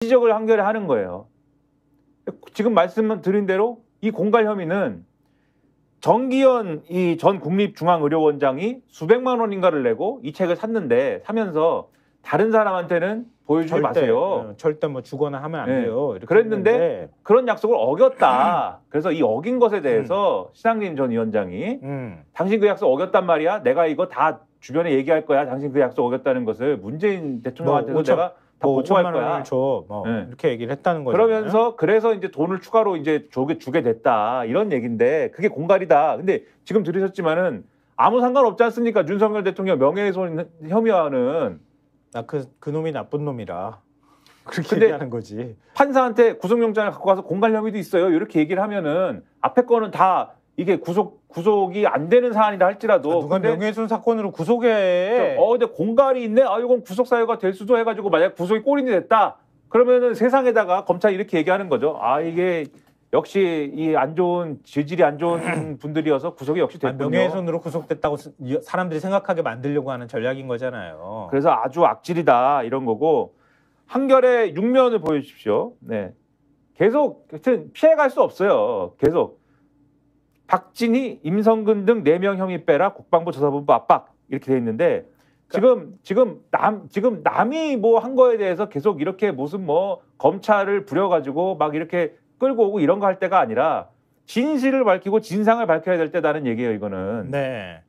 지적을 한결에 하는 거예요. 지금 말씀드린 대로 이 공갈 혐의는 정기현 이 전 국립중앙의료원장이 수백만 원인가를 내고 이 책을 사면서 다른 사람한테는 보여주지 마세요. 절대 뭐 주거나 하면 안 돼요. 이렇게 그랬는데 했는데. 그런 약속을 어겼다. 그래서 이 어긴 것에 대해서 신학림 전 위원장이 당신 그 약속 어겼단 말이야. 내가 이거 다 주변에 얘기할 거야. 당신 그 약속 어겼다는 것을 문재인 대통령한테도 내가 다 보고할 거야. 줘. 이렇게 얘기를 했다는 거죠. 그래서 이제 돈을 추가로 이제 주게 됐다. 이런 얘기인데 그게 공갈이다. 근데 지금 들으셨지만은 아무 상관없지 않습니까? 윤석열 대통령 명예훼손 혐의와는. 그 놈이 나쁜 놈이라 그렇게 얘기하는 거지. 판사한테 구속영장을 갖고 가서 공갈 혐의도 있어요. 이렇게 얘기를 하면은 앞에 거는 다 이게 구속이 안 되는 사안이다 할지라도 누가 명예훼손 사건으로 구속해? 근데 공갈이 있네. 이건 구속 사유가 될 수도 해가지고 만약 구속이 꼬린이 됐다. 그러면은 세상에다가 검찰이 이렇게 얘기하는 거죠. 이게 역시 이 질이 안 좋은 분들이어서 구속이 역시 됐군요. 명예훼손으로 구속됐다고 사람들이 생각하게 만들려고 하는 전략인 거잖아요. 그래서 아주 악질이다 이런 거고 한결의 육면을 보여주십시오. 네, 계속 하여튼 피해갈 수 없어요. 계속 박진희, 임성근 등 4명 혐의 빼라 국방부 조사본부 압박 이렇게 돼 있는데 지금 남이 뭐 한 거에 대해서 계속 이렇게 무슨 뭐 검찰을 부려가지고 막 이렇게 끌고 오고 이런 거 할 때가 아니라 진실을 밝히고 진상을 밝혀야 될 때다는 얘기예요, 이거는. 네.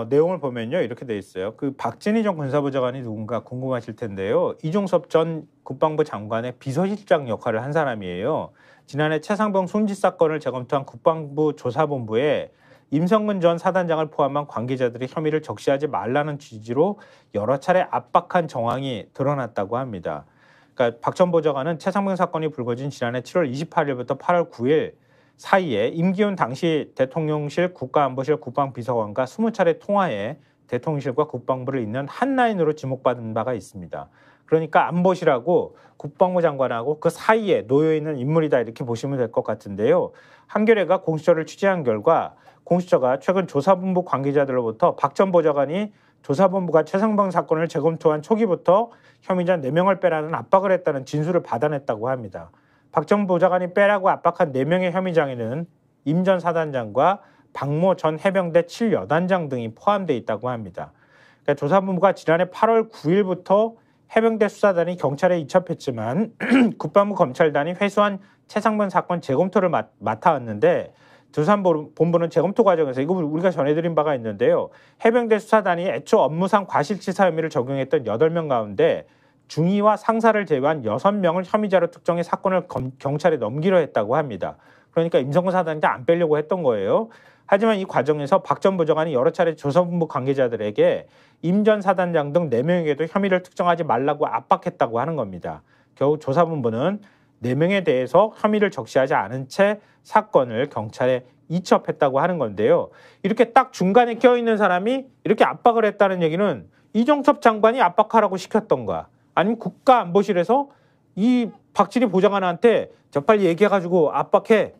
내용을 보면요. 이렇게 돼 있어요. 그 박진희 전 군사부장관이 누군가 궁금하실 텐데요. 이종섭 전 국방부 장관의 비서실장 역할을 한 사람이에요. 지난해 최상병 손짓 사건을 재검토한 국방부 조사본부에 임성근 전 사단장을 포함한 관계자들이 혐의를 적시하지 말라는 취지로 여러 차례 압박한 정황이 드러났다고 합니다. 그러니까 박 전 보좌관은 최상병 사건이 불거진 지난해 7월 28일부터 8월 9일 사이에 임기훈 당시 대통령실 국가안보실 국방비서관과 20차례 통화해 대통령실과 국방부를 잇는 한 라인으로 지목받은 바가 있습니다. 그러니까 안보실하고 국방부 장관하고 그 사이에 놓여있는 인물이다 이렇게 보시면 될 것 같은데요. 한겨레가 공수처를 취재한 결과 공수처가 최근 조사본부 관계자들로부터 박 전 보좌관이 조사본부가 최상병 사건을 재검토한 초기부터 혐의자 4명을 빼라는 압박을 했다는 진술을 받아냈다고 합니다. 박 전 보좌관이 빼라고 압박한 4명의 혐의장에는 임 전 사단장과 박모 전 해병대 7여단장 등이 포함되어 있다고 합니다. 그러니까 조사본부가 지난해 8월 9일부터 해병대 수사단이 경찰에 이첩했지만 국방부 검찰단이 회수한 최상병 사건 재검토를 맡아왔는데 조사본부는 재검토 과정에서 이거 우리가 전해드린 바가 있는데요. 해병대 수사단이 애초 업무상 과실치사 혐의를 적용했던 8명 가운데 중위와 상사를 제외한 6명을 혐의자로 특정해 사건을 경찰에 넘기려 했다고 합니다. 그러니까 임성근 사단장이 안 빼려고 했던 거예요. 하지만 이 과정에서 박 전 부장관이 여러 차례 조사본부 관계자들에게 임 전 사단장 등 4명에게도 혐의를 특정하지 말라고 압박했다고 하는 겁니다. 결국 조사본부는 4명에 대해서 혐의를 적시하지 않은 채 사건을 경찰에 이첩했다고 하는 건데요. 이렇게 딱 중간에 껴있는 사람이 이렇게 압박을 했다는 얘기는 이종섭 장관이 압박하라고 시켰던가 아니면 국가안보실에서 이 박진희 보좌관한테 빨리 얘기해가지고 압박해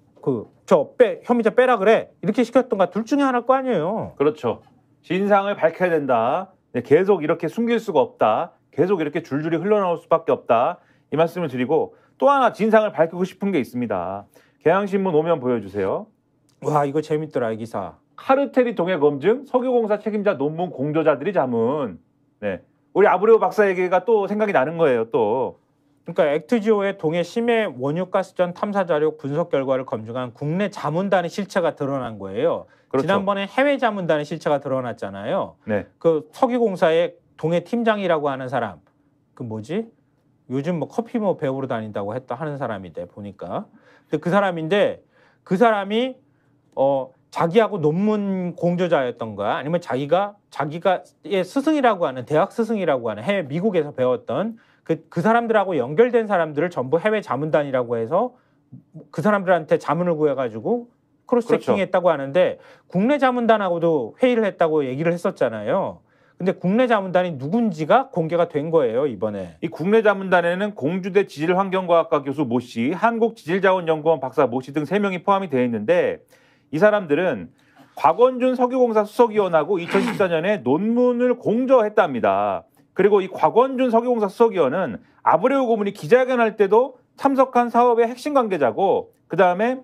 혐의자 빼라 그래 이렇게 시켰던가 둘 중에 하나일 거 아니에요. 그렇죠. 진상을 밝혀야 된다. 계속 이렇게 숨길 수가 없다. 계속 이렇게 줄줄이 흘러나올 수밖에 없다. 이 말씀을 드리고 또 하나 진상을 밝히고 싶은 게 있습니다. 경향신문 오면 보여주세요. 와 이거 재밌더라 이 기사. 카르텔이 동해 검증 석유공사 책임자 논문 공저자들이 자문. 네, 우리 아브레오 박사 얘기가 또 생각이 나는 거예요. 또 그러니까 액트지오의 동해 심해 원유가스전 탐사 자료 분석 결과를 검증한 국내 자문단의 실체가 드러난 거예요. 그렇죠. 지난번에 해외 자문단의 실체가 드러났잖아요. 네. 그 석유공사의 동해 팀장이라고 하는 사람, 그 뭐지? 요즘 뭐 커피 배우러 다닌다고 하는 사람인데 보니까. 근데 그 사람이 자기하고 논문 공저자였던 거야. 아니면 자기가 스승이라고 하는 대학 스승이라고 하는 해외 미국에서 배웠던 그 사람들하고 연결된 사람들을 전부 해외 자문단이라고 해서 그 사람들한테 자문을 구해가지고 크로스체킹했다고 하는데 국내 자문단하고도 회의를 했다고 얘기를 했었잖아요. 근데 국내 자문단이 누군지가 공개가 된 거예요, 이번에. 이 국내 자문단에는 공주대 지질환경과학과 교수 모 씨, 한국지질자원연구원 박사 모 씨 등 3명이 포함이 되어 있는데 이 사람들은 곽원준 석유공사 수석위원하고 2014년에 논문을 공저했답니다. 그리고 이 곽원준 석유공사 수석위원은 아브레우 고문이 기자회견할 때도 참석한 사업의 핵심 관계자고 그다음에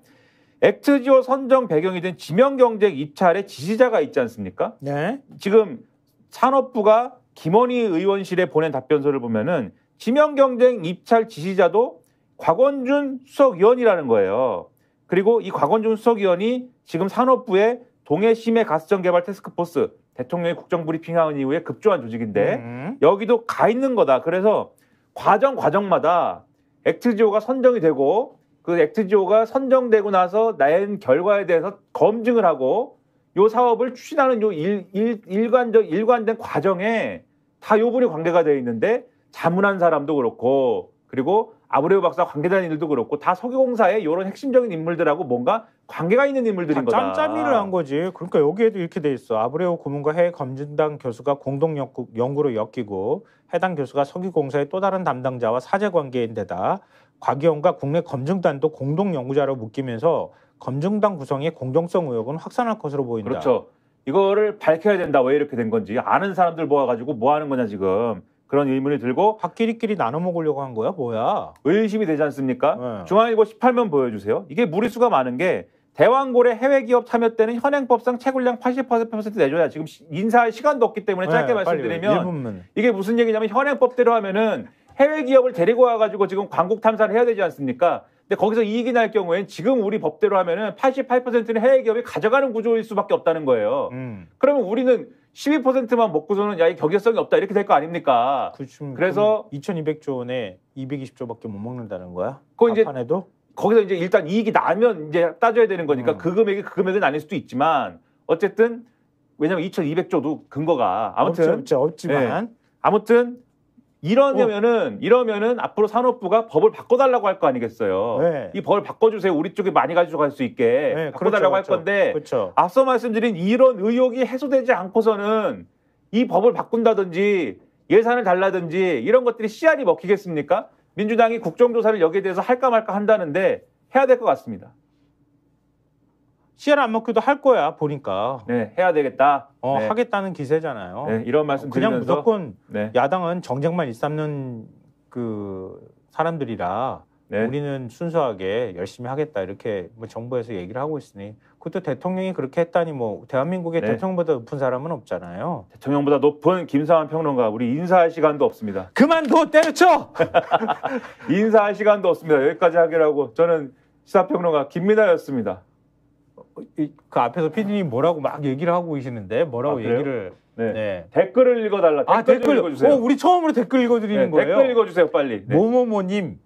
액트지오 선정 배경이 된 지명경쟁 입찰의 지시자가 있지 않습니까? 네. 지금 산업부가 김원희 의원실에 보낸 답변서를 보면은 지명경쟁 입찰 지시자도 곽원준 수석위원이라는 거예요. 그리고 이 곽원준 수석위원이 지금 산업부의 동해심해 가스전 개발 태스크포스 대통령이 국정브리핑한 이후에 급조한 조직인데 여기도 가 있는 거다. 그래서 과정마다 액트지오가 선정이 되고 그 액트지오가 선정되고 나서 낸 결과에 대해서 검증을 하고 요 사업을 추진하는 요 일관된 과정에 다 요 분이 관계가 되어 있는데 자문한 사람도 그렇고 그리고 아브레우 박사 관계자들도 그렇고 다 석유공사의 이런 핵심적인 인물들하고 뭔가 관계가 있는 인물들인 거다. 짬짬이를 한 거지. 그러니까 여기에도 이렇게 돼 있어. 아브레우 고문과 해외검증단 교수가 공동 연구로 엮이고 해당 교수가 석유공사의 또 다른 담당자와 사제관계인데다 곽의원과 국내 검증단도 공동 연구자로 묶이면서 검증단 구성의 공정성 의혹은 확산할 것으로 보인다. 그렇죠. 이거를 밝혀야 된다. 왜 이렇게 된 건지 아는 사람들 모아가지고 뭐 하는 거냐 지금. 그런 의문이 들고 학끼리끼리 나눠 먹으려고 한 거야? 뭐야? 의심이 되지 않습니까? 네. 중앙일보 18면 보여주세요. 이게 무리수가 많은 게 대왕고래 해외기업 참여 때는 현행법상 채굴량 80% 내줘야 지금 인사할 시간도 없기 때문에 짧게 말씀드리면 이게 무슨 얘기냐면 현행법대로 하면은 해외기업을 데리고 와가지고 지금 광국 탐사를 해야 되지 않습니까? 근데 거기서 이익이 날 경우엔 지금 우리 법대로 하면은 88%는 해외기업이 가져가는 구조일 수밖에 없다는 거예요. 그러면 우리는 12%만 먹고서는 야, 이 경제성이 없다 이렇게 될 거 아닙니까? 그래서 2,200조 원에 220조밖에 못 먹는다는 거야? 그거 이제 판에도? 거기서 이제 일단 이익이 나면 이제 따져야 되는 거니까 그 금액은 아닐 수도 있지만 어쨌든 왜냐면 2,200조도 근거가 아무튼 없지만 네. 아무튼 이러면은 앞으로 산업부가 법을 바꿔달라고 할 거 아니겠어요. 네. 이 법을 바꿔주세요. 우리 쪽에 많이 가져갈 수 있게 네, 바꿔달라고 할 건데 앞서 말씀드린 이런 의혹이 해소되지 않고서는 이 법을 바꾼다든지 예산을 달라든지 이런 것들이 씨알이 먹히겠습니까? 민주당이 국정조사를 여기에 대해서 할까 말까 한다는데 해야 될 것 같습니다. 씨알 안 먹기도 할 거야 보니까. 네, 해야 되겠다. 네. 하겠다는 기세잖아요. 네, 이런 말씀 그냥 드리면서 무조건 네. 야당은 정쟁만 일삼는 그 사람들이라 네. 우리는 순수하게 열심히 하겠다 이렇게 뭐 정부에서 얘기를 하고 있으니 그것도 대통령이 그렇게 했다니 뭐 대한민국의 네. 대통령보다 높은 사람은 없잖아요. 대통령보다 높은 김상환 평론가 우리 인사할 시간도 없습니다. 그만둬 때려쳐. 인사할 시간도 없습니다. 여기까지 하기로 하고 저는 시사평론가 김민아였습니다. 그 앞에서 PD님 뭐라고 막 얘기를 하고 계시는데 뭐라고 얘기를 네. 네. 댓글을 읽어달라. 댓글 읽어주세요. 우리 처음으로 댓글 읽어드리는 네, 거예요. 댓글 읽어주세요 빨리. 네. 모모모님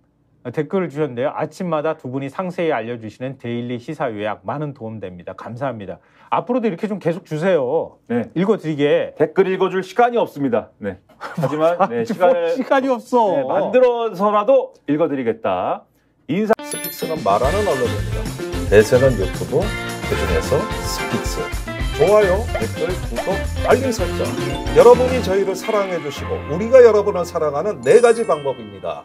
댓글을 주셨는데요. 아침마다 두 분이 상세히 알려주시는 데일리 시사 요약 많은 도움됩니다. 감사합니다. 앞으로도 이렇게 좀 계속 주세요. 네. 읽어드리게. 댓글 읽어줄 시간이 없습니다. 네. 하지만 네, 시간이 없어. 네, 만들어서라도 읽어드리겠다. 인사 스픽스는 말하는 언론입니다. 대세는 유튜브, 그중에서 스픽스. 좋아요, 댓글, 구독, 알림 설정. 여러분이 저희를 사랑해 주시고 우리가 여러분을 사랑하는 4가지 방법입니다.